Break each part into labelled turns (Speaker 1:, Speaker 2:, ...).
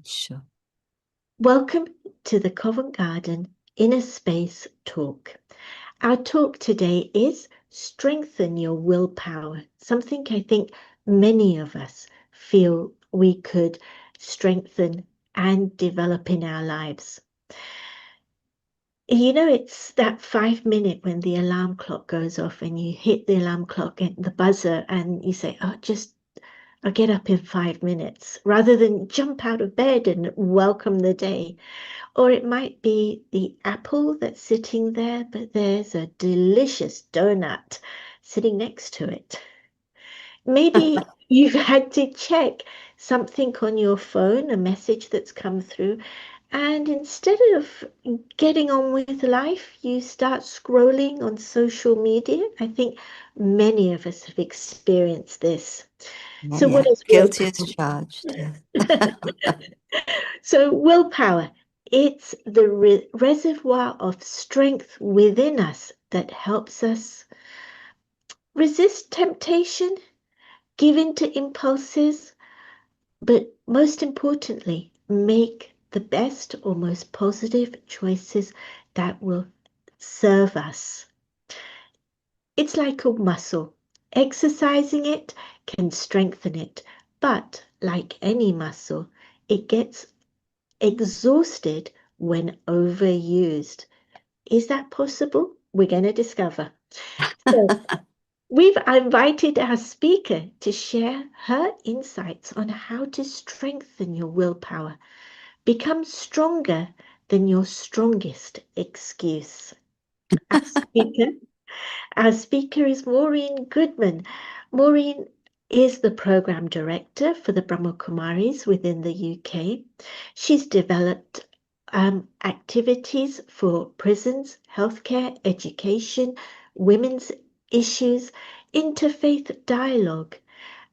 Speaker 1: Sure.
Speaker 2: Welcome to the Covent Garden Inner Space Talk. Our talk today is Strengthen Your Willpower, something I think many of us feel we could strengthen and develop in our lives. You know, it's that 5 minute when the alarm clock goes off and you hit the alarm clock and the buzzer and you say, oh, I'll get up in 5 minutes, rather than jump out of bed and welcome the day. Or it might be the apple that's sitting there, but there's a delicious donut sitting next to it. Maybe you've had to check something on your phone, a message that's come through, and instead of getting on with life, you start scrolling on social media. I think many of us have experienced this. So what is
Speaker 1: Guilty as
Speaker 2: willpower?
Speaker 1: charged. Yes.
Speaker 2: So willpower, it's the reservoir of strength within us that helps us resist temptation, give in to impulses, but most importantly, make the best or most positive choices that will serve us. It's like a muscle. Exercising it can strengthen it, but like any muscle, it gets exhausted when overused. Is that possible? We're going to discover. So, we've invited our speaker to share her insights on how to strengthen your willpower, become stronger than your strongest excuse. Our speaker, our speaker is Maureen Goodman. Maureen is the program director for the Brahma Kumaris within the UK. She's developed activities for prisons, healthcare, education, women's issues, interfaith dialogue,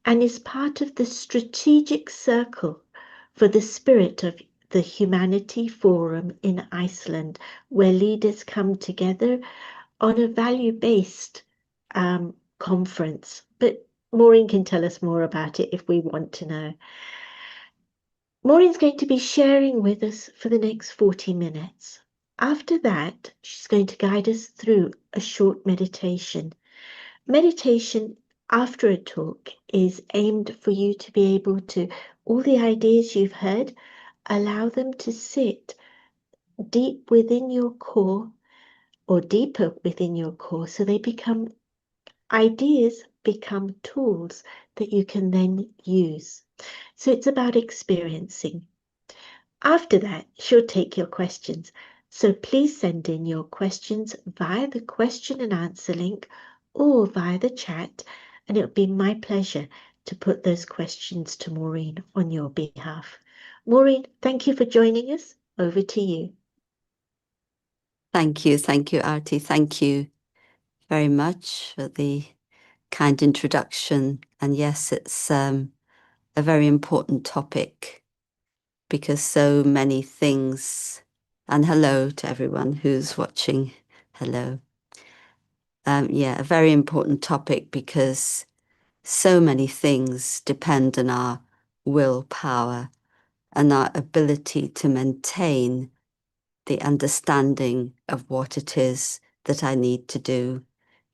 Speaker 2: and is part of the strategic circle for the Spirit of the Humanity Forum in Iceland, where leaders come together on a value-based conference. But Maureen can tell us more about it if we want to know. Maureen's going to be sharing with us for the next 40 minutes. After that, she's going to guide us through a short meditation. Meditation after a talk is aimed for you to be able to, all the ideas you've heard, allow them to sit deep within your core or deeper within your core so they become ideas, become tools that you can then use. So it's about experiencing. After that, she'll take your questions. So please send in your questions via the question and answer link or via the chat, and it'll be my pleasure to put those questions to Maureen on your behalf. Maureen, thank you for joining us. Over to you.
Speaker 1: Thank you, Arti. Thank you very much for the kind introduction. And yes, it's a very important topic because so many things, and hello to everyone who's watching. Hello. Yeah, a very important topic because so many things depend on our willpower and our ability to maintain the understanding of what it is that I need to do,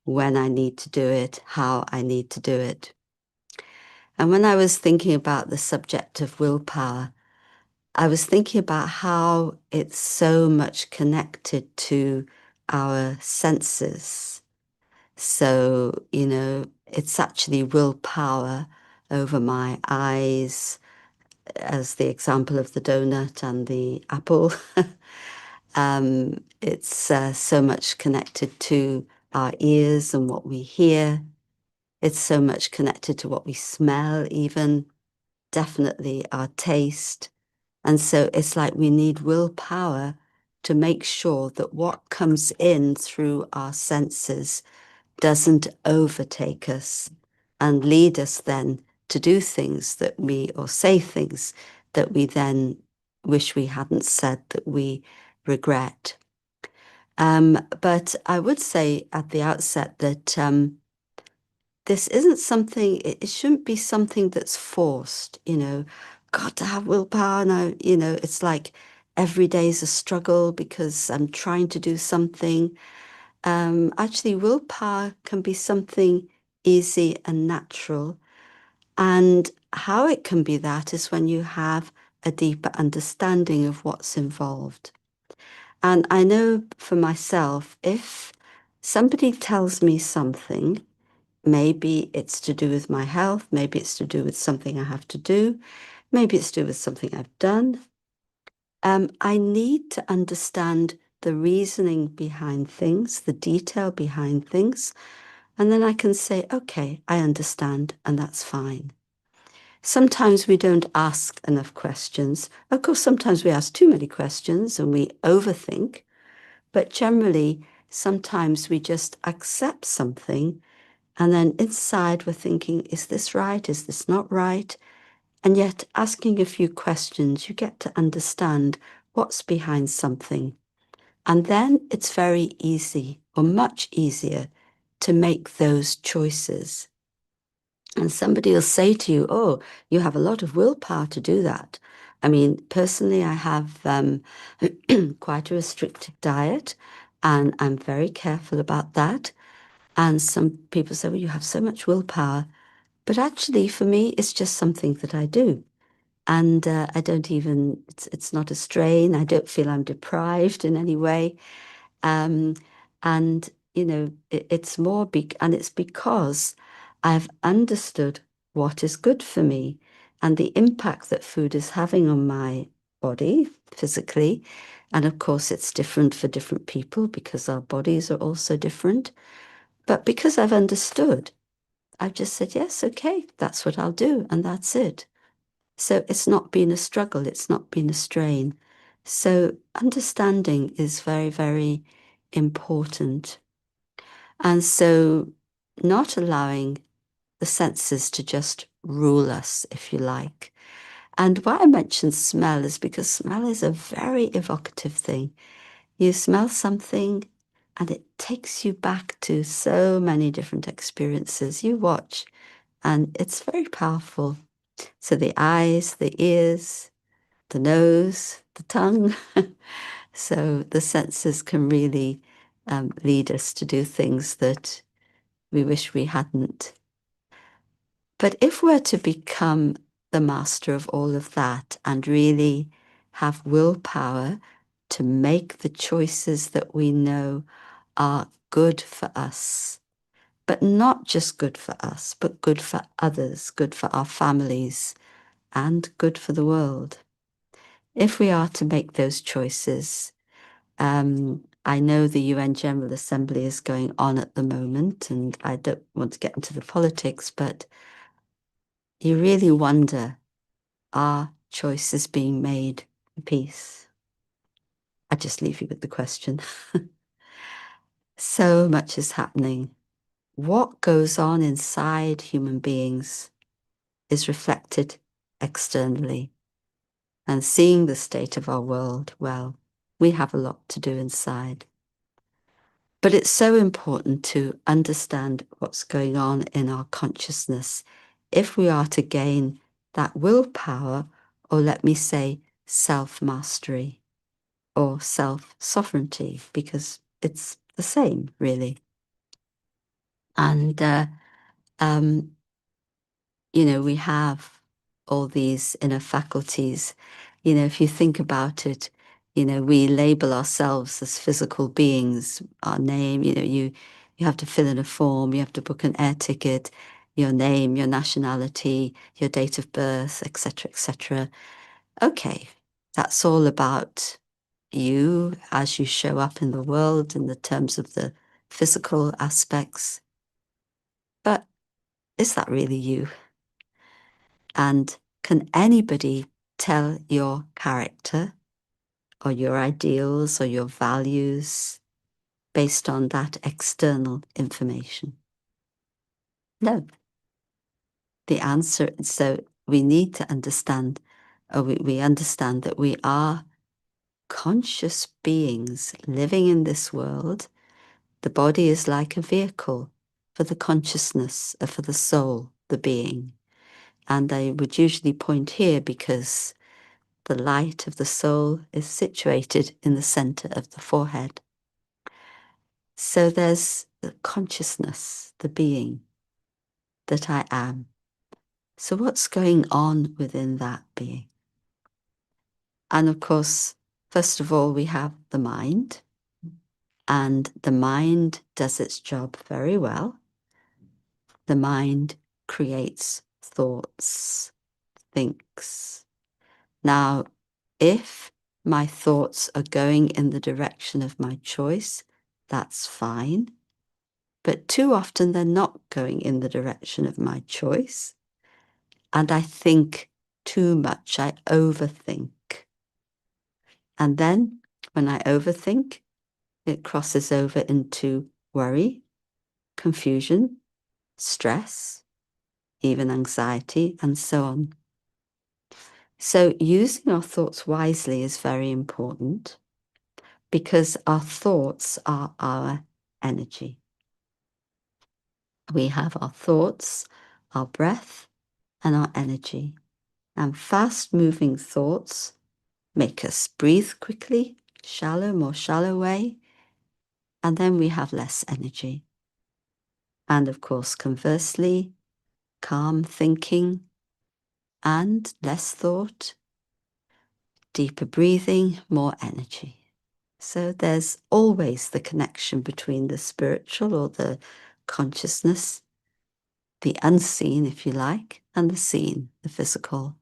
Speaker 1: when I need to do it, how I need to do it. And when I was thinking about the subject of willpower, I was thinking about how it's so much connected to our senses. So, you know, it's actually willpower over my eyes, as the example of the donut and the apple. It's so much connected to our ears and what we hear. It's so much connected to what we smell, even, definitely our taste. And so it's like we need willpower to make sure that what comes in through our senses doesn't overtake us and lead us then to do things that we, or say things that we then wish we hadn't said, that we regret. But I would say at the outset that this isn't something, it shouldn't be something that's forced, you know. got to have willpower. Now, you know, it's like every day is a struggle because I'm trying to do something. Actually, willpower can be something easy and natural. And how it can be that is when you have a deeper understanding of what's involved. And I know for myself, if somebody tells me something, maybe it's to do with my health, maybe it's to do with something I have to do, maybe it's to do with something I've done. I need to understand the reasoning behind things, the detail behind things, and then I can say, okay, I understand, and that's fine. Sometimes we don't ask enough questions. Of course, sometimes we ask too many questions and we overthink, but generally, sometimes we just accept something and then inside we're thinking, is this right? Is this not right? And yet, asking a few questions, you get to understand what's behind something. And then it's very easy, or much easier, to make those choices. And somebody will say to you, oh, you have a lot of willpower to do that. I mean, personally, I have quite a restricted diet, and I'm very careful about that. And some people say, well, you have so much willpower. But actually, for me, it's just something that I do. And I don't even, it's not a strain. I don't feel I'm deprived in any way. Um, and, you know, it's more big, and it's because I've understood what is good for me and the impact that food is having on my body physically. And of course, it's different for different people because our bodies are also different. But because I've understood, I've just said, yes, okay, that's what I'll do. And that's it. So it's not been a struggle. It's not been a strain. So understanding is very, very important. And so not allowing the senses to just rule us, if you like. And why I mentioned smell is because smell is a very evocative thing. You smell something and it takes you back to so many different experiences. You watch and it's very powerful. So the eyes, the ears, the nose, the tongue. So the senses can really lead us to do things that we wish we hadn't. But if we're to become the master of all of that and really have willpower to make the choices that we know are good for us, but not just good for us, but good for others, good for our families, and good for the world. If we are to make those choices, I know the UN General Assembly is going on at the moment, and I don't want to get into the politics, but you really wonder, are choices being made for peace? I just leave you with the question. So much is happening. What goes on inside human beings is reflected externally. And seeing the state of our world, well, we have a lot to do inside. But it's so important to understand what's going on in our consciousness if we are to gain that willpower, or let me say, self-mastery or self-sovereignty, because it's the same, really. And you know, we have all these inner faculties. You know, if you think about it, you know, we label ourselves as physical beings, our name, you know, you have to fill in a form, you have to book an air ticket, your name, your nationality, your date of birth, etc., etc. Okay, that's all about you as you show up in the world in the terms of the physical aspects. But is that really you? And can anybody tell your character or your ideals or your values based on that external information? No. The answer is, so we need to understand, or we understand that we are conscious beings living in this world. The body is like a vehicle for the consciousness, for the soul, the being. And I would usually point here because the light of the soul is situated in the center of the forehead. So there's the consciousness, the being that I am. So what's going on within that being? And of course, first of all, we have the mind. And the mind does its job very well. The mind creates thoughts, thinks. Now, if my thoughts are going in the direction of my choice, that's fine. But too often they're not going in the direction of my choice. And I think too much, I overthink. And then when I overthink, it crosses over into worry, confusion, stress, even anxiety, and so on. So using our thoughts wisely is very important because our thoughts are our energy. We have our thoughts, our breath, and our energy. And fast-moving thoughts make us breathe quickly, more shallow way, and then we have less energy. And of course, conversely, calm thinking and less thought, deeper breathing, more energy. So there's always the connection between the spiritual or the consciousness, the unseen, if you like, and the seen, the physical.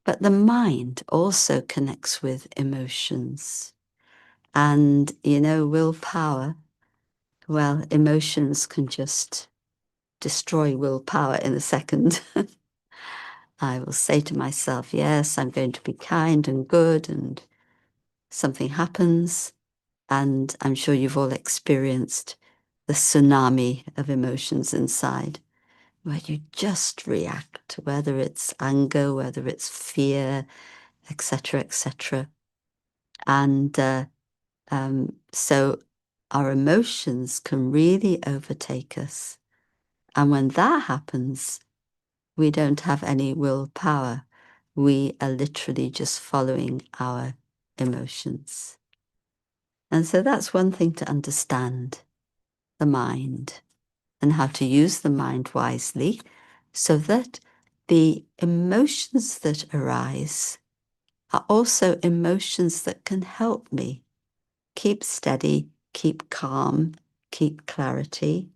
Speaker 1: But the mind also connects with emotions. And, willpower, well, emotions can just destroy willpower in a second. I will say to myself, yes, I'm going to be kind and good, and something happens. And I'm sure you've all experienced the tsunami of emotions inside, where you just react, whether it's anger, whether it's fear, etc., etc. And so our emotions can really overtake us. And when that happens, we don't have any willpower. We are literally just following our emotions. And so that's one thing to understand, the mind, and how to use the mind wisely so that the emotions that arise are also emotions that can help me keep steady, keep calm, keep clarity,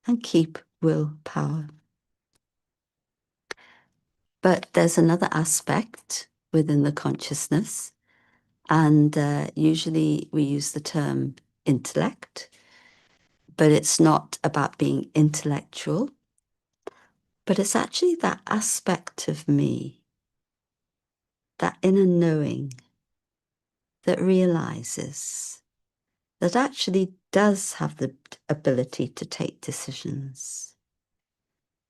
Speaker 1: and keep willpower. But there's another aspect within the consciousness, and usually we use the term intellect, but it's not about being intellectual, but it's actually that aspect of me, that inner knowing that realizes that actually does have the ability to take decisions.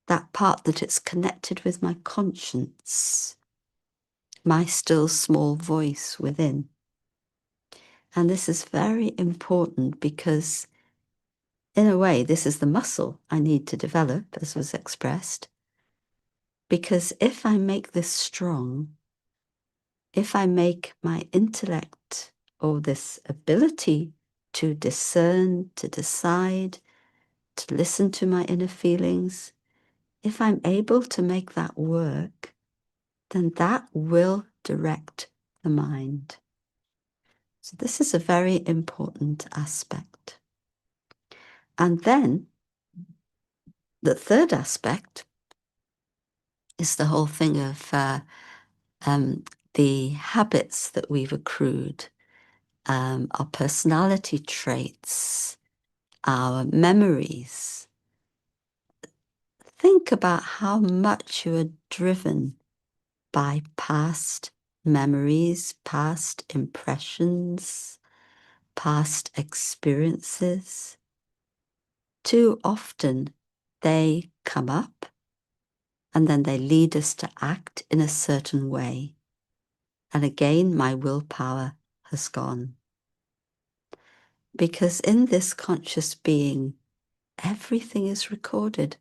Speaker 1: That part that it's connected with my conscience, my still small voice within. And this is very important because, in a way, this is the muscle I need to develop, as was expressed. Because if I make this strong, if I make my intellect or this ability to discern, to decide, to listen to my inner feelings, if I'm able to make that work, then that will direct the mind. So this is a very important aspect. And then the third aspect is the whole thing of the habits that we've accrued, our personality traits, our memories. Think about how much you are driven by past memories, past impressions, past experiences. Too often they come up and then they lead us to act in a certain way. And again, my willpower has gone. Because in this conscious being, everything is recorded.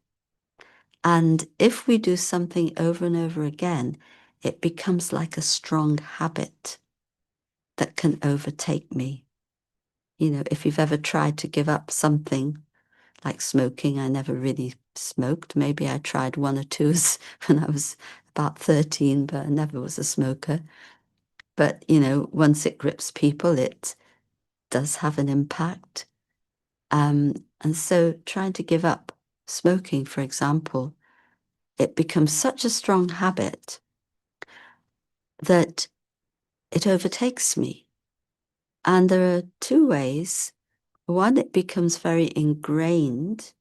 Speaker 1: And if we do something over and over again, it becomes like a strong habit that can overtake me. You know, if you've ever tried to give up something like smoking, I never really smoked. Maybe I tried one or two when I was about 13, but I never was a smoker. But, you know, once it grips people, it does have an impact. And so trying to give up smoking, for example, it becomes such a strong habit that it overtakes me. And there are two ways. One, it becomes very ingrained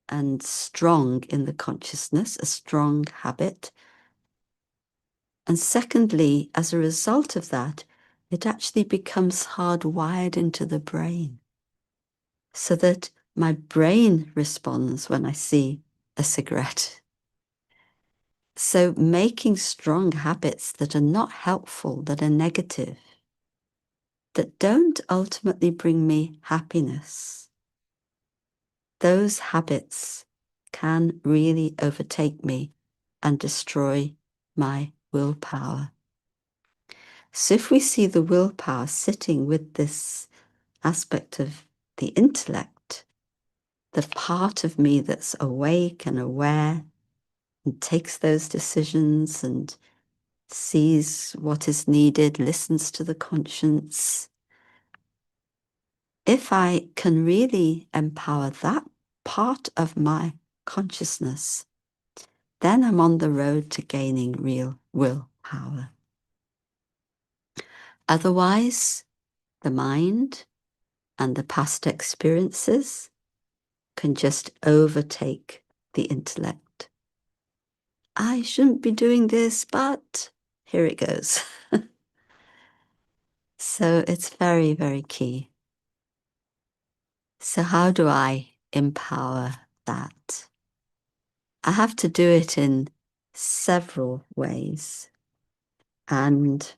Speaker 1: and strong in the consciousness, a strong habit. And secondly, as a result of that, it actually becomes hardwired into the brain, so that my brain responds when I see a cigarette. So making strong habits that are not helpful, that are negative, that don't ultimately bring me happiness, those habits can really overtake me and destroy my willpower. So if we see the willpower sitting with this aspect of the intellect, the part of me that's awake and aware and takes those decisions and sees what is needed, listens to the conscience. If I can really empower that part of my consciousness, then I'm on the road to gaining real willpower. Otherwise, the mind and the past experiences can just overtake the intellect. I shouldn't be doing this, but here it goes. So it's very, very key. So how do I empower that? I have to do it in several ways. And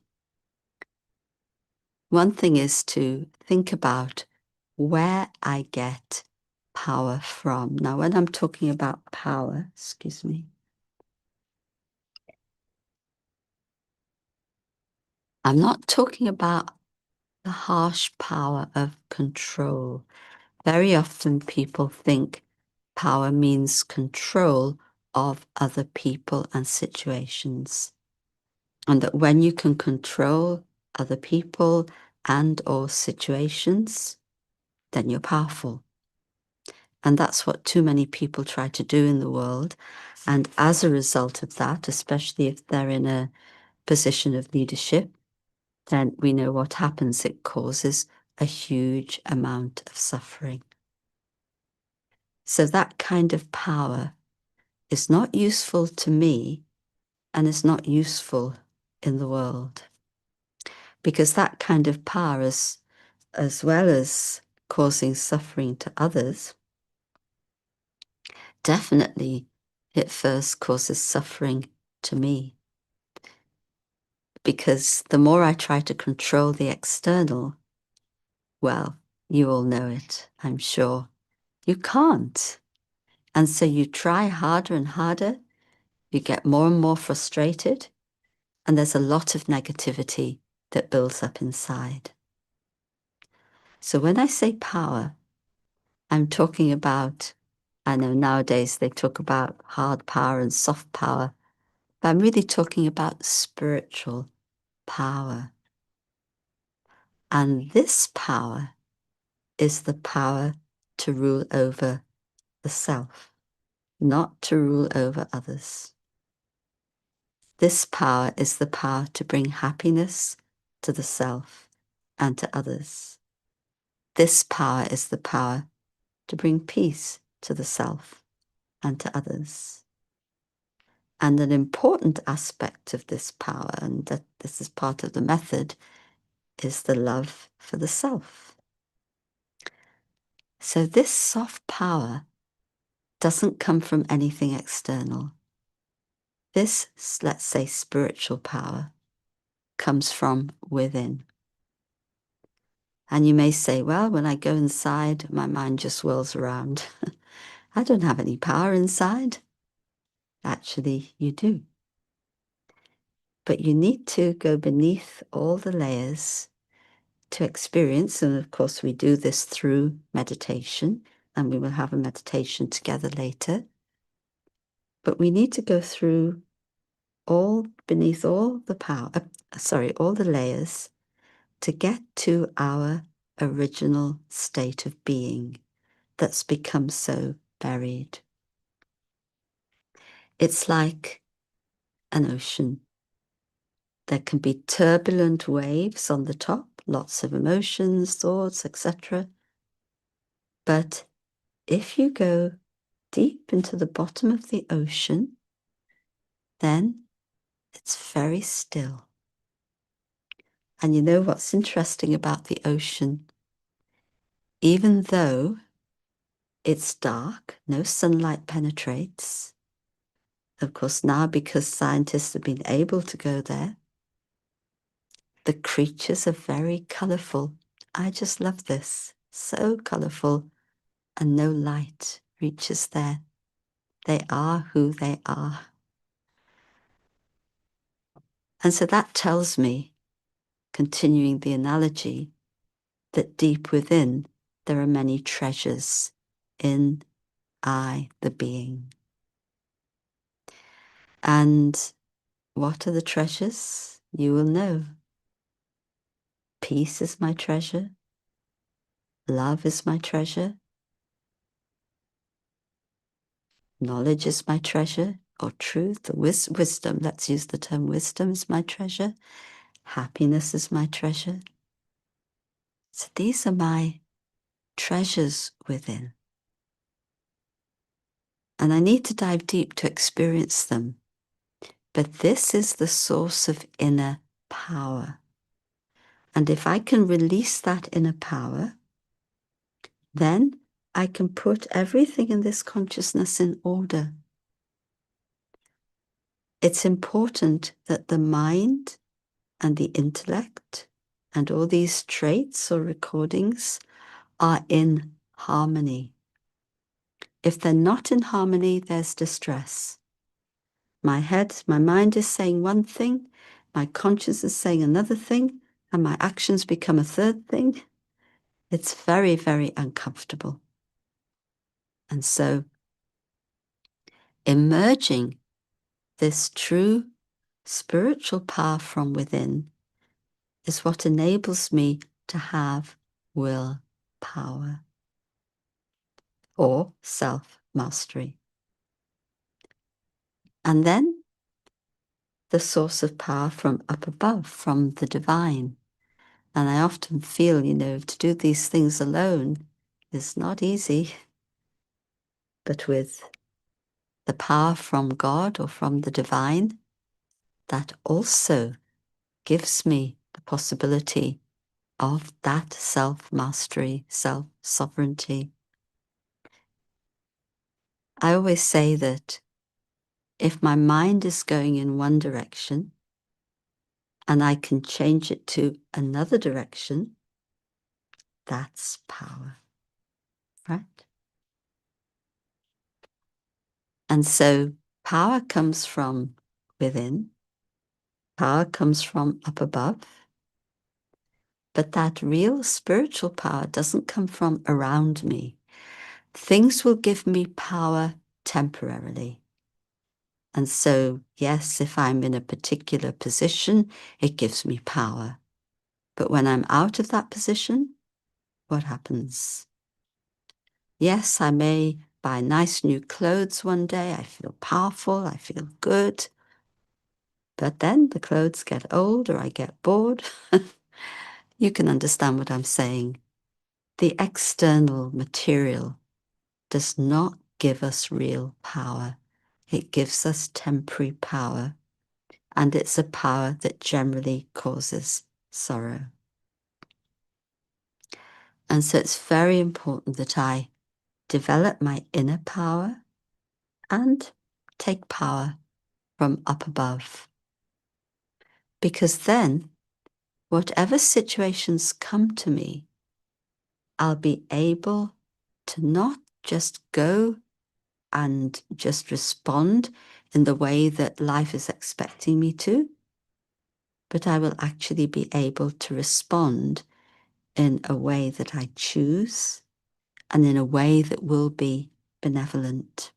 Speaker 1: one thing is to think about where I get power from. Now, when I'm talking about power, excuse me, I'm not talking about the harsh power of control. Very often people think power means control of other people and situations. And that when you can control other people and or situations, then you're powerful. And that's what too many people try to do in the world. And as a result of that, especially if they're in a position of leadership, then we know what happens. It causes a huge amount of suffering. So that kind of power is not useful to me and is not useful in the world. Because that kind of power is, as well as causing suffering to others, definitely it first causes suffering to me. Because the more I try to control the external, well, you all know it, I'm sure. You can't. And so you try harder and harder, you get more and more frustrated, and there's a lot of negativity that builds up inside. So when I say power, I'm talking about, I know nowadays they talk about hard power and soft power, but I'm really talking about spiritual power. And this power is the power to rule over the self, not to rule over others. This power is the power to bring happiness to the self and to others. This power is the power to bring peace to the self and to others. And an important aspect of this power, and that this is part of the method, is the love for the self. So this soft power doesn't come from anything external. This, let's say, spiritual power comes from within. And you may say, well, when I go inside, my mind just whirls around. I don't have any power inside. Actually, you do. But you need to go beneath all the layers to experience, and of course we do this through meditation, and we will have a meditation together later. But we need to go through beneath all the all the layers to get to our original state of being that's become so buried. It's like an ocean. There can be turbulent waves on the top, lots of emotions, thoughts, etc. But if you go deep into the bottom of the ocean, then it's very still. And you know what's interesting about the ocean? Even though it's dark, no sunlight penetrates. Of course, now because scientists have been able to go there, the creatures are very colourful. I just love this. So colourful, and no light reaches there. They are who they are. And so that tells me, continuing the analogy, that deep within there are many treasures in I, the being. And what are the treasures? You will know. Peace is my treasure. Love is my treasure. Knowledge is my treasure, or truth, or wisdom. Let's use the term wisdom is my treasure. Happiness is my treasure. So these are my treasures within. And I need to dive deep to experience them. But this is the source of inner power. And if I can release that inner power, then I can put everything in this consciousness in order. It's important that the mind and the intellect and all these traits or recordings are in harmony. If they're not in harmony, there's distress. My mind is saying one thing, my conscience is saying another thing, and my actions become a third thing. It's very, very uncomfortable. And so, emerging this true spiritual power from within is what enables me to have will power or self-mastery. And then the source of power from up above, from the divine. And I often feel, to do these things alone is not easy. But with the power from God or from the divine, that also gives me the possibility of that self-mastery, self-sovereignty. I always say that if my mind is going in one direction and I can change it to another direction, that's power, right? And so power comes from within, power comes from up above, but that real spiritual power doesn't come from around me. Things will give me power temporarily. And so, yes, if I'm in a particular position, it gives me power. But when I'm out of that position, what happens? Yes, I may buy nice new clothes one day. I feel powerful. I feel good. But then the clothes get old or I get bored. You can understand what I'm saying. The external material does not give us real power. It gives us temporary power, and it's a power that generally causes sorrow. And so it's very important that I develop my inner power and take power from up above. Because then, whatever situations come to me, I'll be able to not just go and just respond in the way that life is expecting me to, but I will actually be able to respond in a way that I choose and in a way that will be benevolent.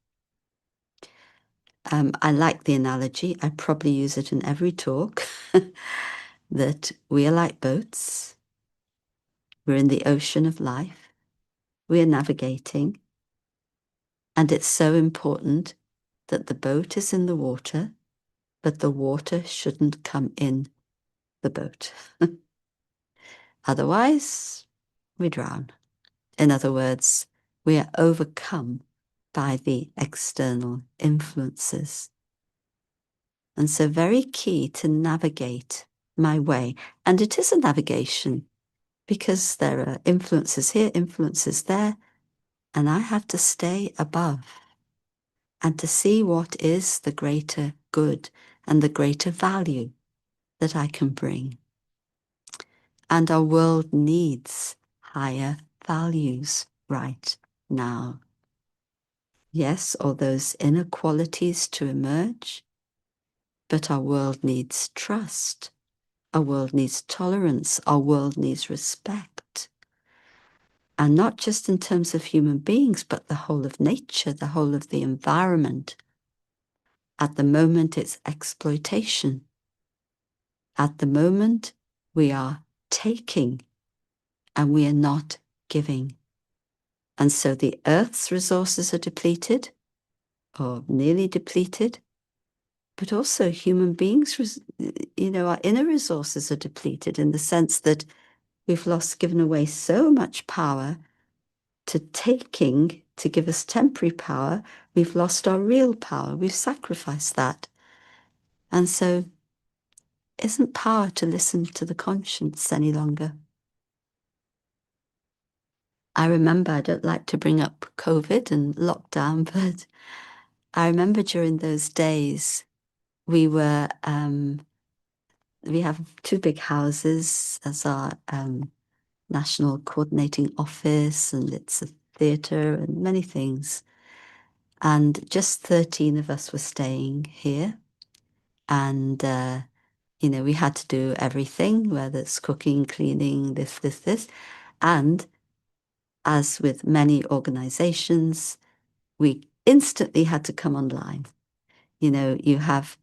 Speaker 1: I like the analogy, I probably use it in every talk, that we are like boats. We're in the ocean of life. We are navigating. And it's so important that the boat is in the water, but the water shouldn't come in the boat. Otherwise, we drown. In other words, we are overcome by the external influences. And so very key to navigate my way. And it is a navigation because there are influences here, influences there, and I have to stay above and to see what is the greater good and the greater value that I can bring. And our world needs higher values right now. Yes, all those inequalities to emerge, but our world needs trust. Our world needs tolerance. Our world needs respect. And not just in terms of human beings, but the whole of nature, the whole of the environment. At the moment, it's exploitation. At the moment, we are taking and we are not giving. And so the earth's resources are depleted or nearly depleted, but also human beings, our inner resources are depleted in the sense that we've given away so much power to taking to give us temporary power. We've lost our real power. We've sacrificed that. And so isn't power to listen to the conscience any longer. I remember, I don't like to bring up COVID and lockdown, but I remember during those days, we have two big houses as our national coordinating office, and it's a theatre and many things. And just 13 of us were staying here. And, we had to do everything, whether it's cooking, cleaning, this. And as with many organizations, we instantly had to come online. You have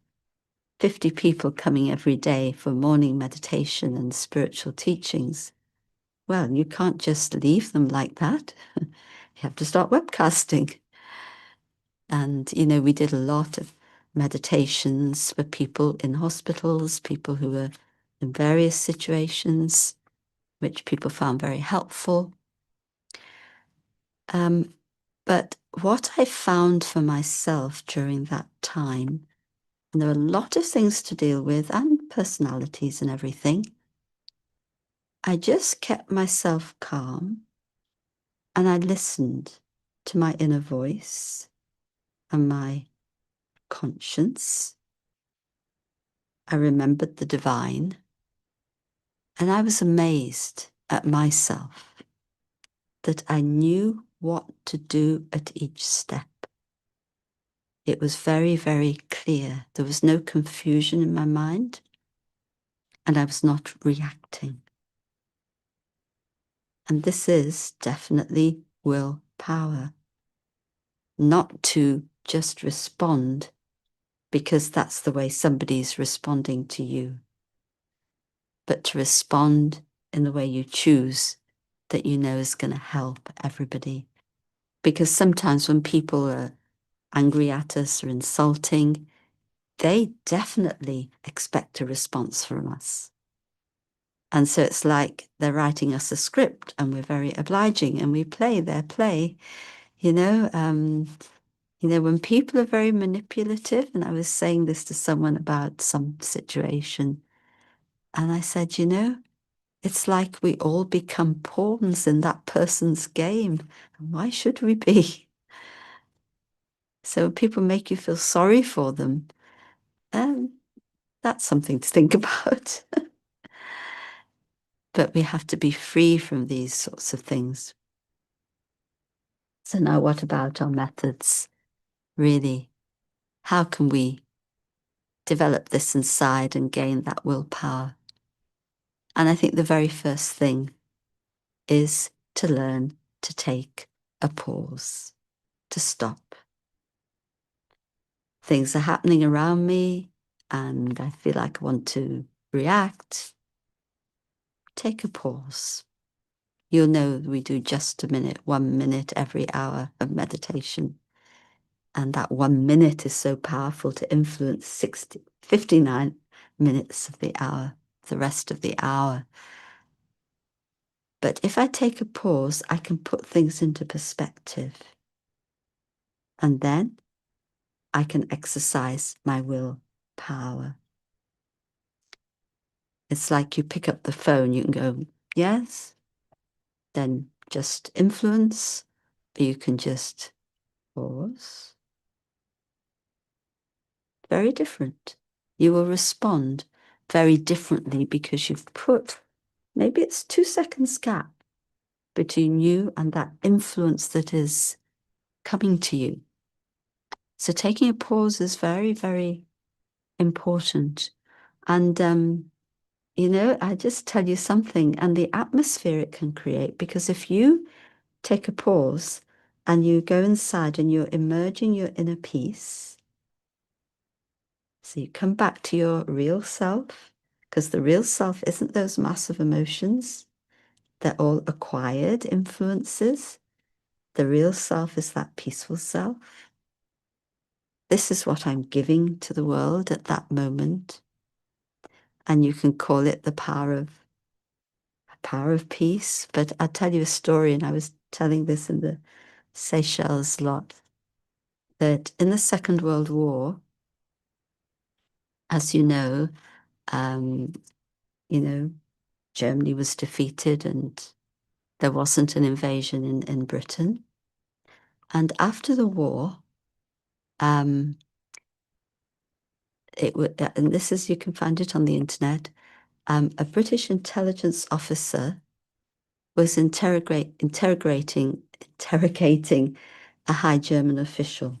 Speaker 1: 50 people coming every day for morning meditation and spiritual teachings. Well, you can't just leave them like that. You have to start webcasting. And, we did a lot of meditations for people in hospitals, people who were in various situations, which people found very helpful. But what I found for myself during that time, and there were a lot of things to deal with and personalities and everything, I just kept myself calm and I listened to my inner voice and my conscience. I remembered the divine, and I was amazed at myself that I knew what to do at each step. It was very, very clear. There was no confusion in my mind, and I was not reacting. And this is definitely willpower, not to just respond because that's the way somebody's responding to you, but to respond in the way you choose that you know is going to help everybody. Because sometimes when people are angry at us or insulting, they definitely expect a response from us. And so it's like they're writing us a script and we're very obliging and we play their play, when people are very manipulative, and I was saying this to someone about some situation, and I said, it's like we all become pawns in that person's game. And why should we be? So people make you feel sorry for them. That's something to think about. But we have to be free from these sorts of things. So now what about our methods? Really, How can we develop this inside and gain that willpower? And I think the very first thing is to learn to take a pause, to stop. Things are happening around me and I feel like I want to react. Take a pause. You'll know we do just a minute, 1 minute every hour of meditation. And that 1 minute is so powerful to influence 59 minutes of the hour, the rest of the hour. But if I take a pause, I can put things into perspective. And then I can exercise my willpower. It's like you pick up the phone, you can go, yes, then just influence, or you can just pause. Very different. You will respond very differently because you've put, maybe it's 2 seconds gap between you and that influence that is coming to you. So taking a pause is very, very important. And, you know, I just tell you something, and the atmosphere it can create, because if you take a pause and you go inside and you're emerging your inner peace, so you come back to your real self, because the real self isn't those massive emotions. They're all acquired influences. The real self is that peaceful self. This is what I'm giving to the world at that moment. And you can call it the power of peace. But I'll tell you a story, and I was telling this in the Seychelles lot, that in the Second World War, as um, you know, Germany was defeated and there wasn't an invasion in Britain. And after the war, and this is, you can find it on the internet, a British intelligence officer was interrogating a high German official.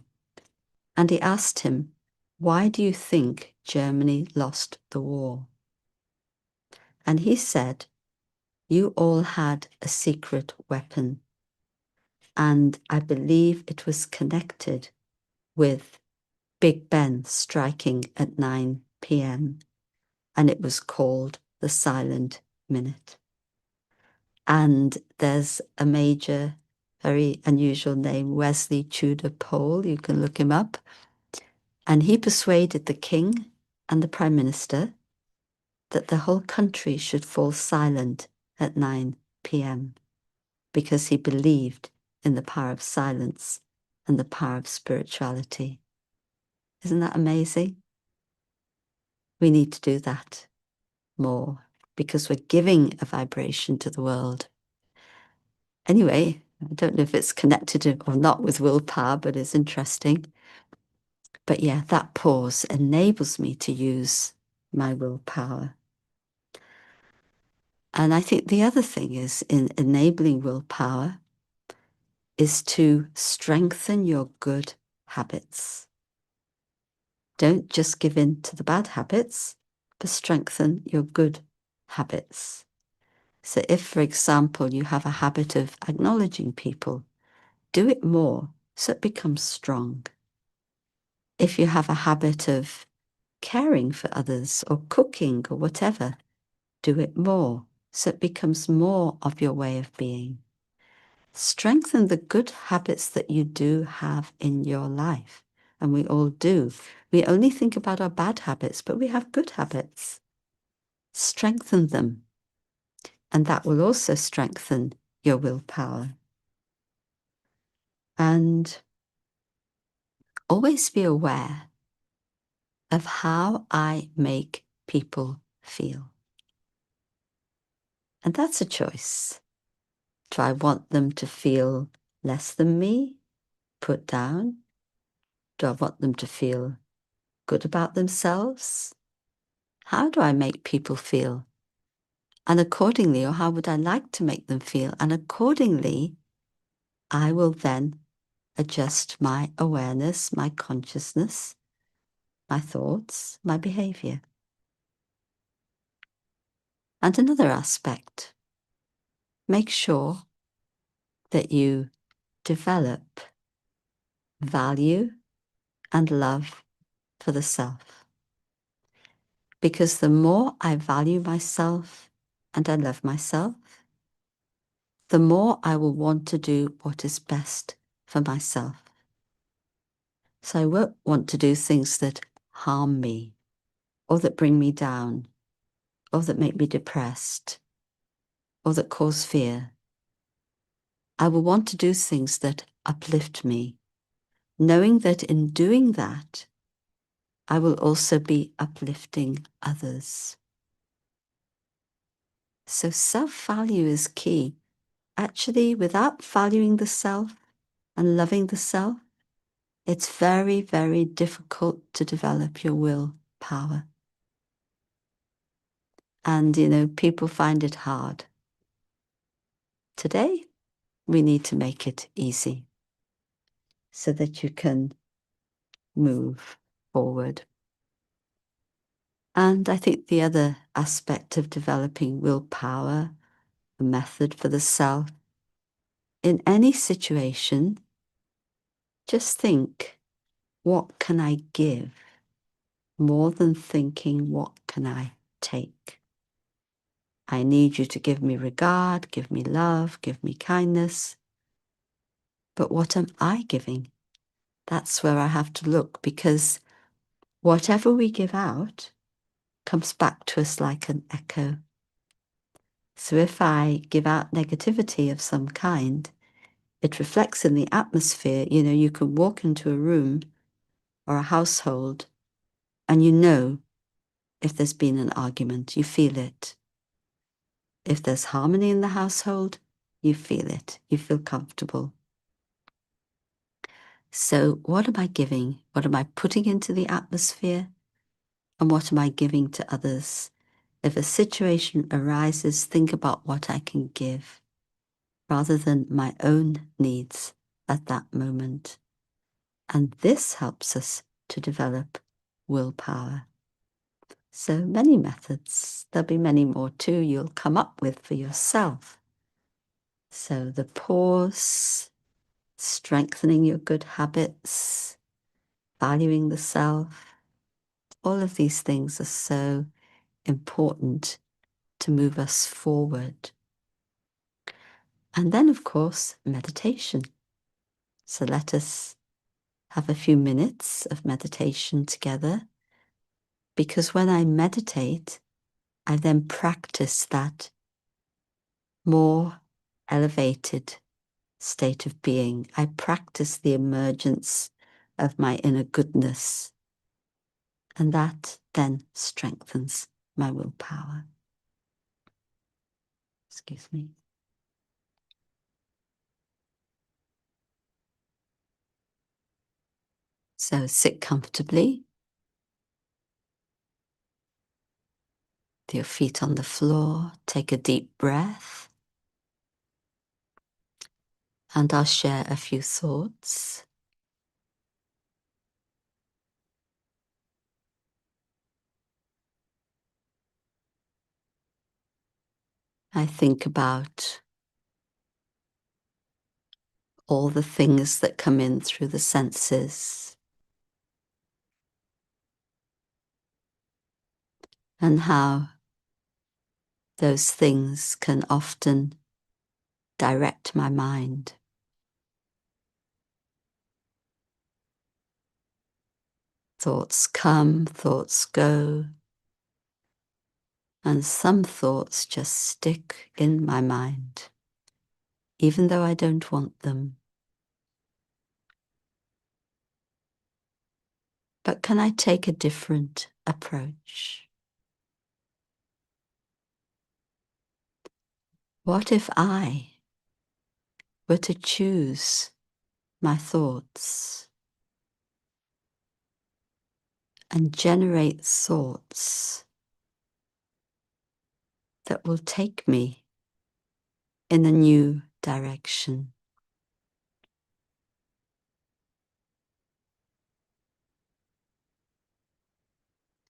Speaker 1: And he asked him, why do you think Germany lost the war? And he said, you all had a secret weapon. And I believe it was connected with Big Ben striking at 9 p.m. And it was called the Silent Minute. And there's a major, very unusual name, Wesley Tudor Pole. You can look him up. And he persuaded the king and the prime minister that the whole country should fall silent at 9 p.m. because he believed in the power of silence and the power of spirituality. Isn't that amazing? We need to do that more because we're giving a vibration to the world. Anyway, I don't know if it's connected or not with willpower, but it's interesting. But yeah, that pause enables me to use my willpower. And I think the other thing is in enabling willpower is to strengthen your good habits. Don't just give in to the bad habits, but strengthen your good habits. So if, for example, you have a habit of acknowledging people, do it more so it becomes strong. If you have a habit of caring for others or cooking or whatever, do it more so it becomes more of your way of being. Strengthen the good habits that you do have in your life. And we all do. We only think about our bad habits, but we have good habits. Strengthen them. And that will also strengthen your willpower. And always be aware of how I make people feel. And that's a choice. Do I want them to feel less than me, put down? Do I want them to feel good about themselves? How do I make people feel? And accordingly, or how would I like to make them feel? And accordingly, I will then adjust my awareness, my consciousness, my thoughts, my behavior. And another aspect, make sure that you develop value and love for the self. Because the more I value myself and I love myself, the more I will want to do what is best for myself. So I won't want to do things that harm me, or that bring me down, or that make me depressed, or that cause fear. I will want to do things that uplift me, knowing that in doing that, I will also be uplifting others. So self-value is key. Actually, without valuing the self and loving the self, it's very, very difficult to develop your willpower. And, people find it hard. Today, we need to make it easy so that you can move forward. And I think the other aspect of developing willpower, a method for the self, in any situation, just think, what can I give? More than thinking, what can I take? I need you to give me regard, give me love, give me kindness. But what am I giving? That's where I have to look, because whatever we give out comes back to us like an echo. So if I give out negativity of some kind, it reflects in the atmosphere. You can walk into a room or a household and if there's been an argument, you feel it. If there's harmony in the household, you feel it. You feel comfortable. So what am I giving? What am I putting into the atmosphere? And what am I giving to others? If a situation arises, think about what I can give rather than my own needs at that moment. And this helps us to develop willpower. So many methods, there'll be many more too, you'll come up with for yourself. So the pause, strengthening your good habits, valuing the self, all of these things are so important to move us forward. And then, of course, meditation. So let us have a few minutes of meditation together, because when I meditate, I then practice that more elevated state of being. I practice the emergence of my inner goodness, and that then strengthens my willpower. Excuse me. So sit comfortably, with your feet on the floor. Take a deep breath, and I'll share a few thoughts. I think about all the things that come in through the senses, and how those things can often direct my mind. Thoughts come, thoughts go, and some thoughts just stick in my mind, even though I don't want them. But can I take a different approach? What if I were to choose my thoughts and generate thoughts that will take me in a new direction?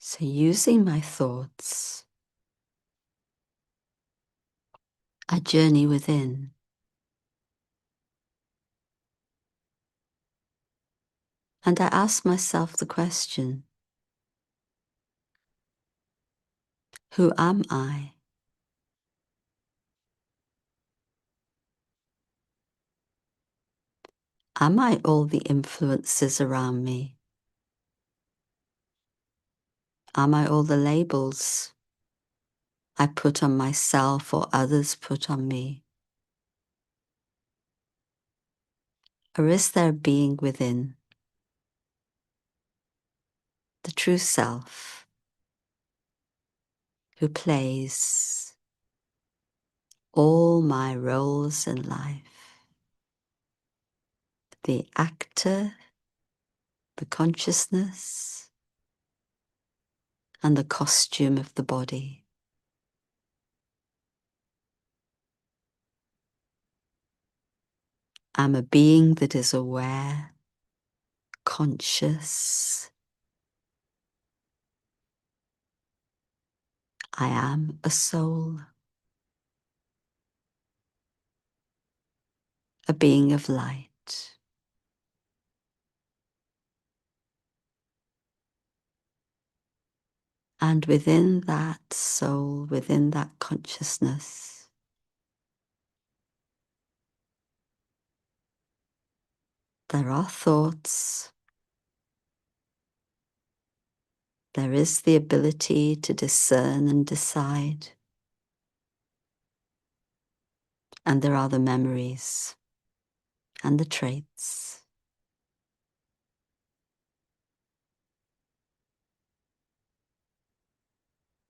Speaker 1: So using my thoughts, I journey within. And I ask myself the question, who am I? Am I all the influences around me? Am I all the labels I put on myself or others put on me? Or is there a being within, the true self, who plays all my roles in life? The actor, the consciousness, and the costume of the body. I'm a being that is aware, conscious. I am a soul, a being of light. And within that soul, within that consciousness, there are thoughts. There is the ability to discern and decide. And there are the memories and the traits.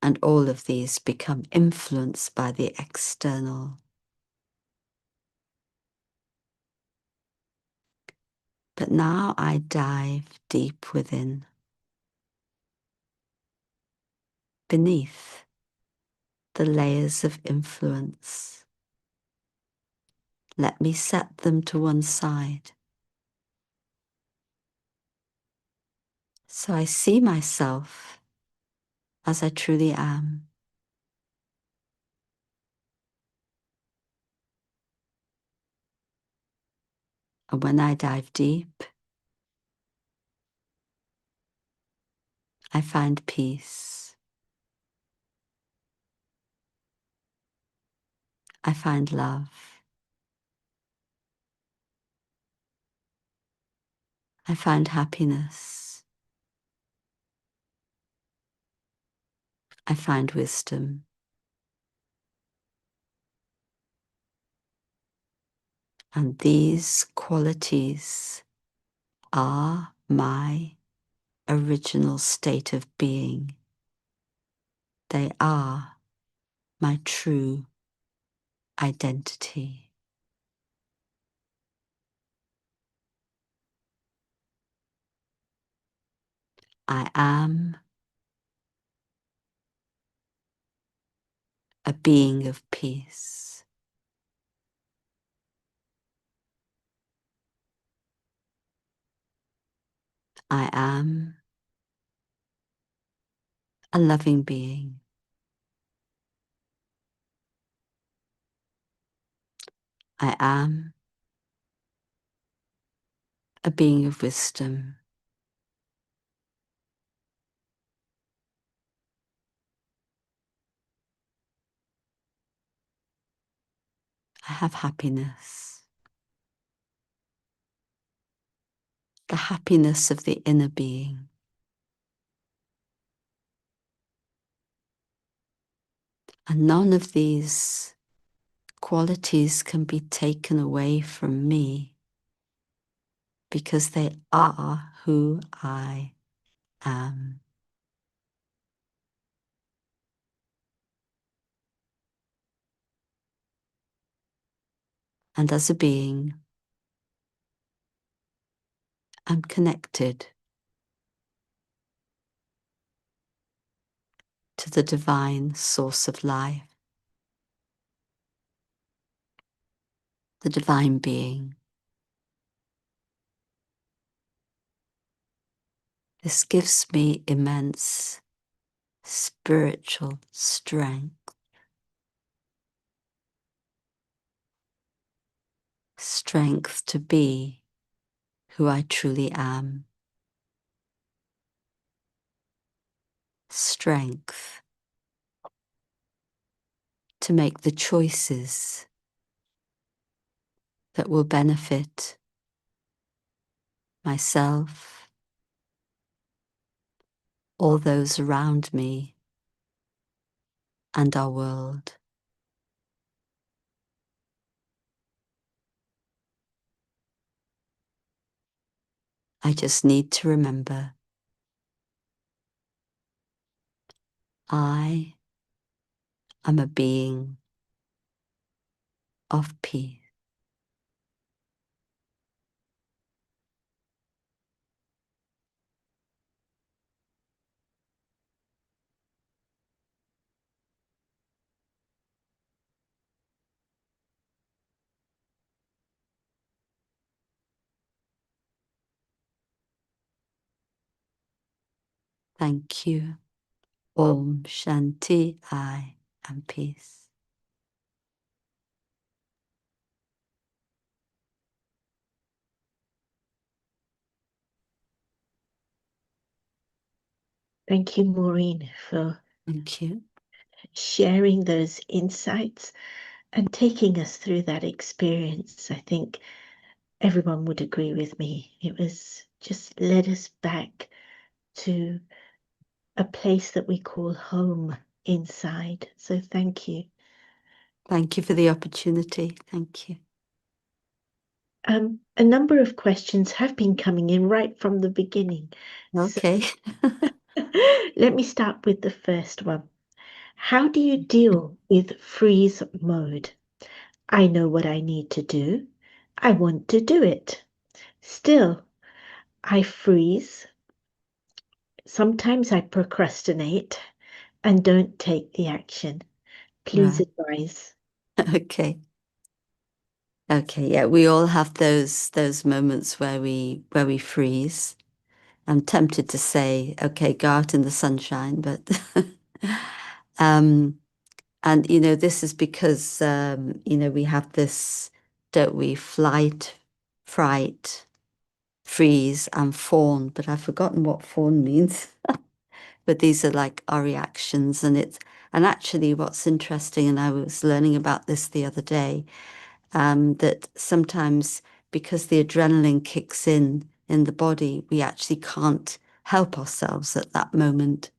Speaker 1: And all of these become influenced by the external. But now I dive deep within, beneath the layers of influence. Let me set them to one side. So I see myself as I truly am. And when I dive deep, I find peace. I find love. I find happiness. I find wisdom. And these qualities are my original state of being. They are my true identity. I am a being of peace. I am a loving being. I am a being of wisdom. I have happiness. The happiness of the inner being. And none of these qualities can be taken away from me because they are who I am. And as a being, I'm connected to the divine source of life, the divine being. This gives me immense spiritual strength, strength to be who I truly am, strength to make the choices that will benefit myself, all those around me, and our world. I just need to remember I am a being of peace. Thank you. Om Shanti, I am peace.
Speaker 2: Thank you, Maureen, for
Speaker 1: Thank you.
Speaker 2: sharing those insights and taking us through that experience. I think everyone would agree with me. It was just led us back to a place that we call home inside. So thank you.
Speaker 1: Thank you for the opportunity. Thank you.
Speaker 2: A number of questions have been coming in right from the beginning.
Speaker 1: Okay.
Speaker 2: So let me start with the first one. How do you deal with freeze mode? I know what I need to do. I want to do it. Still, I freeze. Sometimes I procrastinate and don't take the action. Please
Speaker 1: Right.
Speaker 2: advise.
Speaker 1: Okay. Okay. Yeah, we all have those moments where we freeze. I'm tempted to say, okay, go out in the sunshine, but and this is because we have this, don't we, flight, fright, freeze, and fawn, but I've forgotten what fawn means. But these are like our reactions, and actually what's interesting, and I was learning about this the other day, that sometimes because the adrenaline kicks in the body, we actually can't help ourselves at that moment.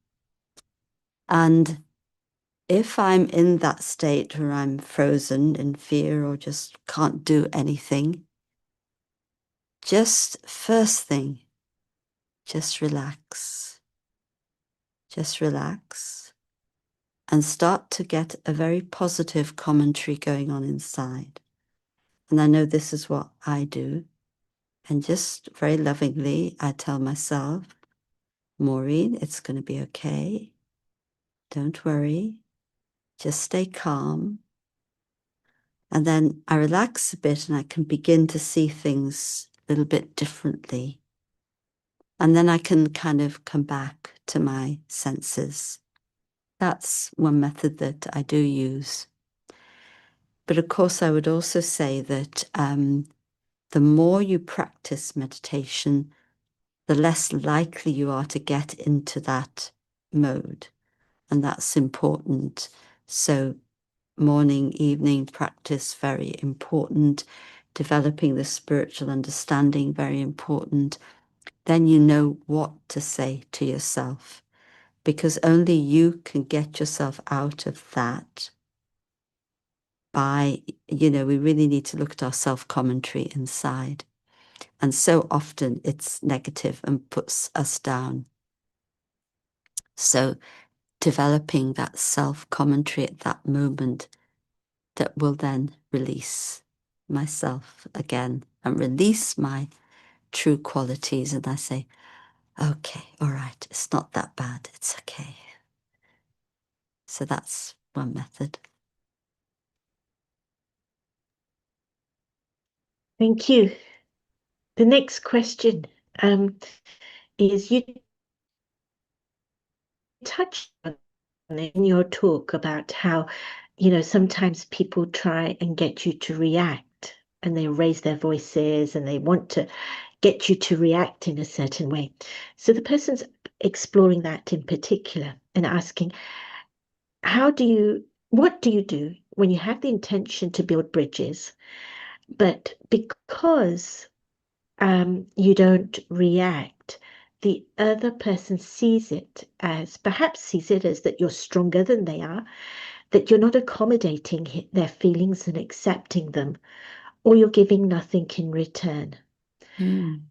Speaker 1: And if I'm in that state where I'm frozen in fear or just can't do anything, just first thing, just relax. Just relax and start to get a very positive commentary going on inside. And I know this is what I do. And just very lovingly, I tell myself, Maureen, it's going to be okay. Don't worry. Just stay calm. And then I relax a bit and I can begin to see things a little bit differently. And then I can kind of come back to my senses. That's one method that I do use. But of course, I would also say that the more you practice meditation, the less likely you are to get into that mode. And that's important. So morning, evening practice, very important. Developing the spiritual understanding, very important. Then you know what to say to yourself, because only you can get yourself out of that by, we really need to look at our self-commentary inside. And so often it's negative and puts us down. So developing that self-commentary at that moment that will then release myself again and release my true qualities. And I say, okay, all right, it's not that bad. It's okay. So that's one method.
Speaker 2: Thank you. The next question is you touched on in your talk about how, sometimes people try and get you to react and they raise their voices and they want to get you to react in a certain way. So the person's exploring that in particular and asking, what do you do when you have the intention to build bridges, but because you don't react, the other person perhaps sees it as that you're stronger than they are, that you're not accommodating their feelings and accepting them, or you're giving nothing in return.
Speaker 1: Mm.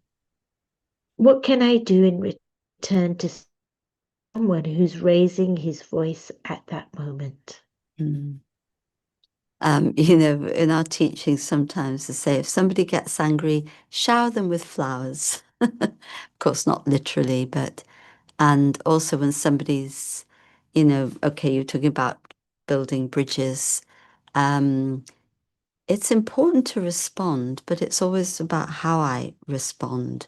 Speaker 2: What can I do in return to someone who's raising his voice at that moment?
Speaker 1: Mm. In our teaching, sometimes they say if somebody gets angry, shower them with flowers. Of course, not literally, but, and also when somebody's, okay, you're talking about building bridges. It's important to respond, but it's always about how I respond.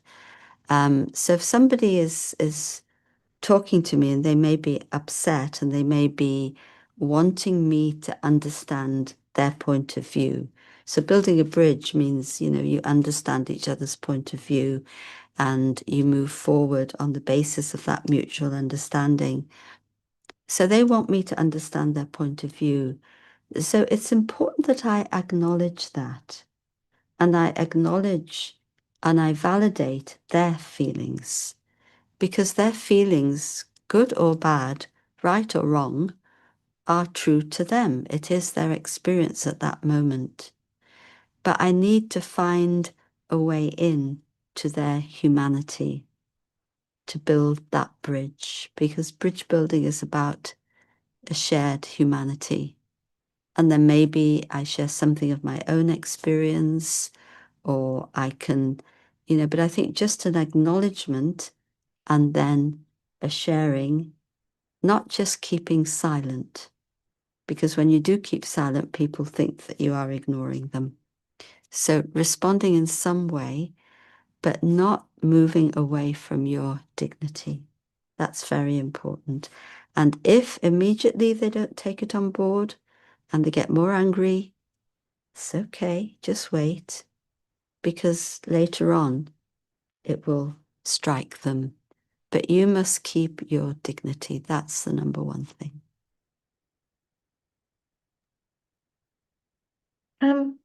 Speaker 1: So if somebody is talking to me and they may be upset and they may be wanting me to understand their point of view. So building a bridge means, you understand each other's point of view and you move forward on the basis of that mutual understanding. So they want me to understand their point of view. So it's important that I acknowledge that and I acknowledge and I validate their feelings because their feelings, good or bad, right or wrong, are true to them. It is their experience at that moment. But I need to find a way in to their humanity to build that bridge because bridge building is about a shared humanity. And then maybe I share something of my own experience or I can, but I think just an acknowledgement and then a sharing, not just keeping silent, because when you do keep silent, people think that you are ignoring them. So responding in some way, but not moving away from your dignity. That's very important. And if immediately they don't take it on board and they get more angry, it's okay, just wait, because later on it will strike them. But you must keep your dignity. That's the number one thing.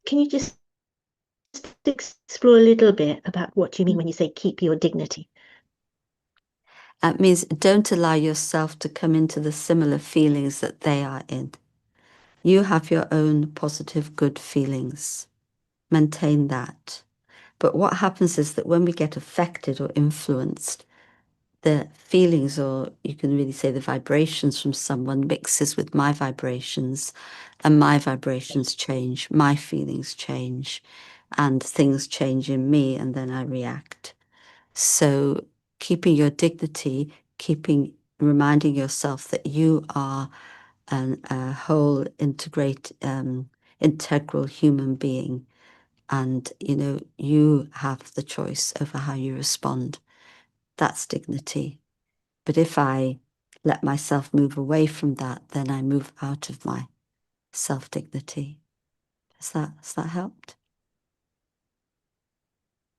Speaker 2: Can you just explore a little bit about what you mean when you say keep your dignity?
Speaker 1: That means don't allow yourself to come into the similar feelings that they are in. You have your own positive, good feelings. Maintain that. But what happens is that when we get affected or influenced, the feelings, or you can really say the vibrations from someone mixes with my vibrations, and my vibrations change, my feelings change, and things change in me, and then I react. So keeping your dignity, reminding yourself that you are a whole integral human being. And, you have the choice over how you respond. That's dignity. But if I let myself move away from that, then I move out of my self-dignity. Has that helped?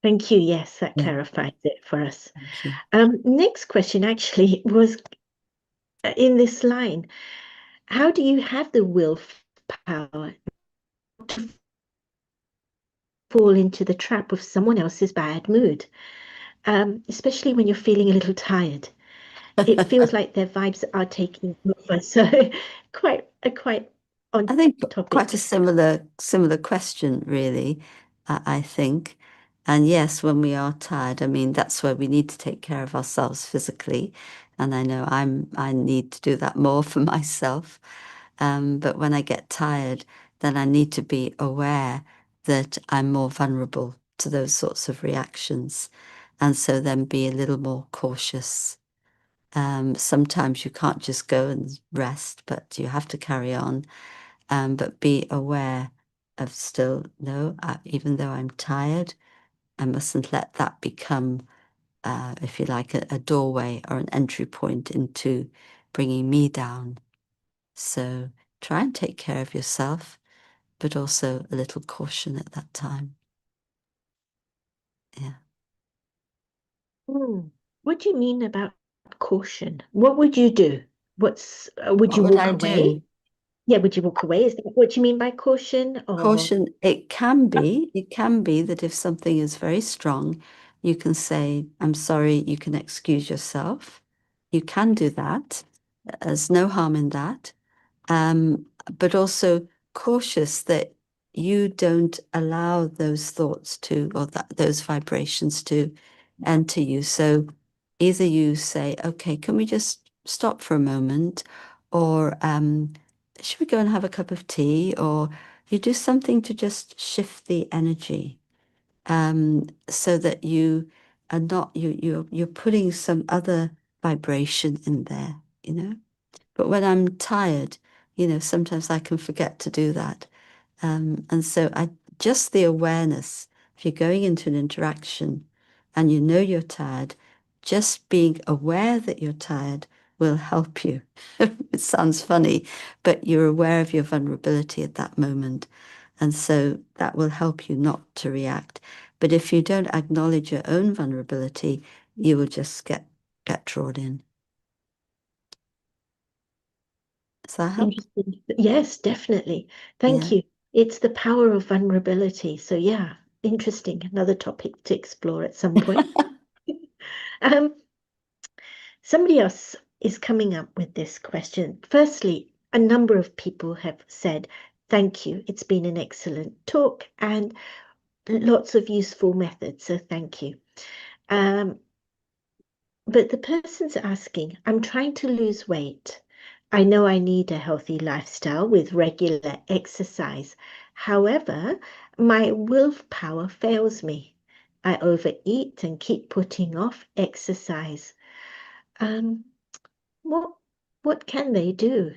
Speaker 2: Thank you. Yes, that
Speaker 1: Yeah,
Speaker 2: clarifies it for us.
Speaker 1: thank you.
Speaker 2: Next question actually was in this line. How do you have the willpower to fall into the trap of someone else's bad mood, especially when you're feeling a little tired? It feels like their vibes are taking over. So quite on
Speaker 1: I think quite a
Speaker 2: topic.
Speaker 1: similar question, really, I think. And yes, when we are tired, I mean, that's where we need to take care of ourselves physically. And I know I need to do that more for myself. But when I get tired, then I need to be aware that I'm more vulnerable to those sorts of reactions. And so then be a little more cautious. Sometimes you can't just go and rest, but you have to carry on. But be aware of still, no, even though I'm tired, I mustn't let that become, if you like, a doorway or an entry point into bringing me down. So try and take care of yourself, but also a little caution at that time. Yeah.
Speaker 2: What do you mean about caution? What would you do? Would
Speaker 1: What
Speaker 2: you
Speaker 1: would
Speaker 2: walk
Speaker 1: I
Speaker 2: away?
Speaker 1: do?
Speaker 2: Yeah, would you walk away? Is that what you mean by caution? Or
Speaker 1: Caution, it can be that if something is very strong, you can say, I'm sorry, you can excuse yourself. You can do that. There's no harm in that. Um, but also cautious that you don't allow those thoughts to, or those vibrations to enter you. So either you say, okay, can we just stop for a moment? Or should we go and have a cup of tea? Or you do something to just shift the energy so that you are not, you're putting some other vibration in there, you know? But when I'm tired, sometimes I can forget to do that. And so just the awareness, if you're going into an interaction and you know you're tired, just being aware that you're tired will help you. It sounds funny, but you're aware of your vulnerability at that moment. And so that will help you not to react. But if you don't acknowledge your own vulnerability, you will just get drawn in. Does that help?
Speaker 2: interesting? Yes, definitely. Thank
Speaker 1: Yeah.
Speaker 2: you. It's the power of vulnerability. So yeah, interesting. Another topic to explore at some point. Um, Somebody else is coming up with this question. Firstly, a number of people have said, thank you. It's been an excellent talk and lots of useful methods. So thank you. But the person's asking, I'm trying to lose weight. I know I need a healthy lifestyle with regular exercise. However, my willpower fails me. I overeat and keep putting off exercise. Um, what what can they do?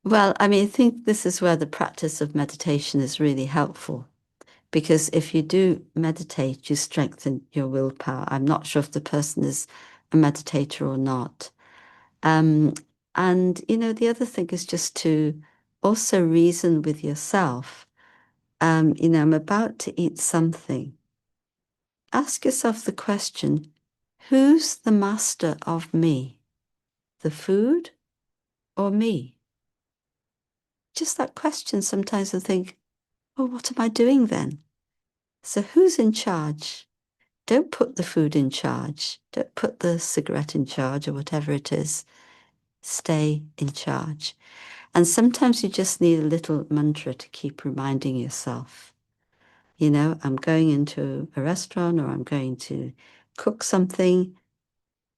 Speaker 1: Well, I mean, I think this is where the practice of meditation is really helpful because if you do meditate, you strengthen your willpower. I'm not sure if the person is a meditator or not. Um, and, the other thing is just to also reason with yourself. I'm about to eat something. Ask yourself the question, who's the master of me? The food or me? Just that question sometimes I think, well, what am I doing then? So who's in charge? Don't put the food in charge. Don't put the cigarette in charge or whatever it is. Stay in charge. And sometimes you just need a little mantra to keep reminding yourself, I'm going into a restaurant or I'm going to cook something.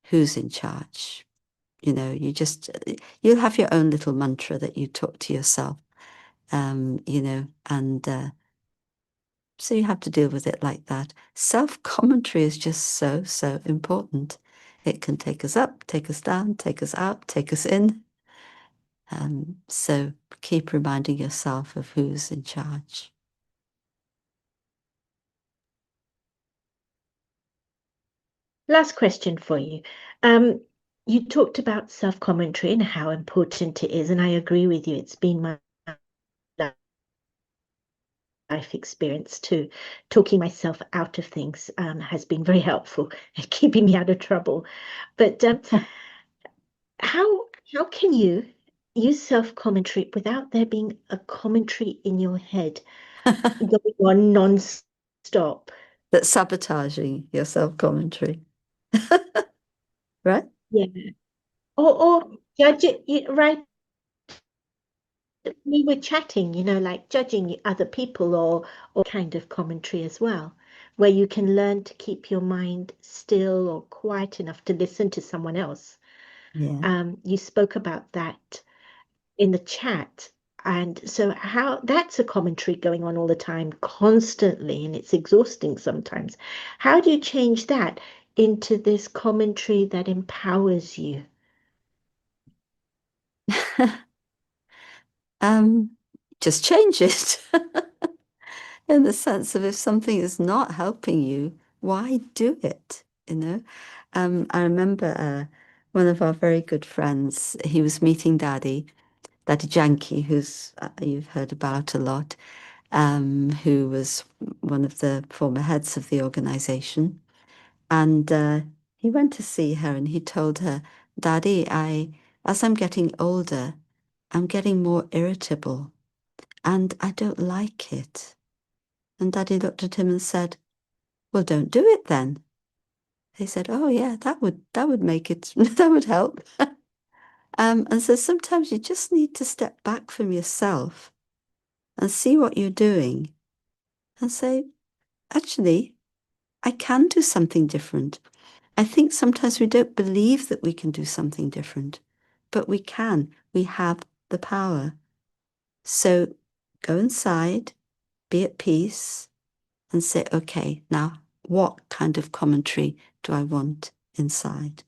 Speaker 1: Who's in charge? You'll have your own little mantra that you talk to yourself, and so you have to deal with it like that. Self-commentary is just so, so important. It can take us up, take us down, take us out, take us in. So keep reminding yourself of who's in charge.
Speaker 2: Last question for you. You talked about self-commentary and how important it is, and I agree with you. It's been my life experience too. Talking myself out of things has been very helpful at keeping me out of trouble. But how how can you use self-commentary without there being a commentary in your head going on non-stop?
Speaker 1: That's sabotaging your self-commentary, right?
Speaker 2: Yeah. Or judge it, right? We were chatting, like judging other people or kind of commentary as well, where you can learn to keep your mind still or quiet enough to listen to someone else.
Speaker 1: Yeah.
Speaker 2: You spoke about that in the chat. And so how that's a commentary going on all the time, constantly, and it's exhausting sometimes. How do you change that into this commentary that empowers you?
Speaker 1: Um, just change it in the sense of if something is not helping you, why do it? I remember one of our very good friends. He was meeting Daddy Janki, who's you've heard about a lot, who was one of the former heads of the organization. And he went to see her and he told her, Daddy, as I'm getting older, I'm getting more irritable and I don't like it. And Daddy looked at him and said, well, don't do it then. He said, oh yeah, that would make it, that would help. And so sometimes you just need to step back from yourself and see what you're doing and say, actually, I can do something different. I think sometimes we don't believe that we can do something different, but we can. We have the power. So go inside, be at peace, and say, okay, now what kind of commentary do I want inside?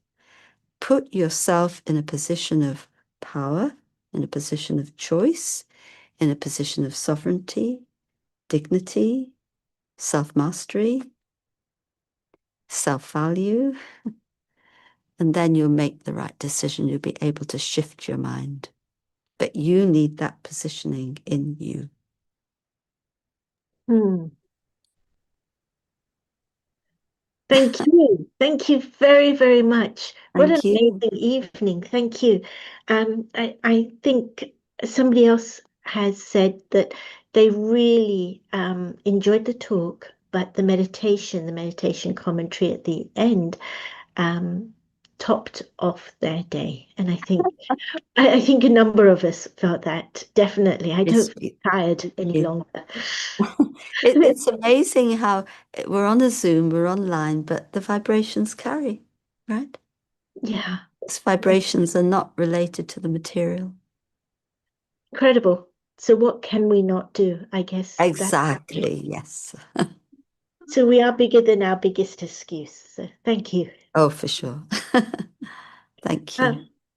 Speaker 1: Put yourself in a position of power, in a position of choice, in a position of sovereignty, dignity, self-mastery, self-value, and then you'll make the right decision. You'll be able to shift your mind. But you need that positioning in you.
Speaker 2: Hmm. Thank you. Thank you very, very much. What an
Speaker 1: Thank you.
Speaker 2: amazing evening. Thank you. I think somebody else has said that they really enjoyed the talk, but the meditation commentary at the end um, topped off their day. And I think a number of us felt that definitely. I
Speaker 1: Yes,
Speaker 2: don't feel tired
Speaker 1: thank
Speaker 2: any
Speaker 1: you.
Speaker 2: longer.
Speaker 1: It's amazing how we're on a Zoom, we're online, but the vibrations carry, right?
Speaker 2: Yeah,
Speaker 1: Those vibrations are not related to the material.
Speaker 2: incredible. So what can we not do? I guess that.
Speaker 1: Exactly, yes.
Speaker 2: So we are bigger than our biggest excuse. So thank you.
Speaker 1: Oh, for sure. Thank you.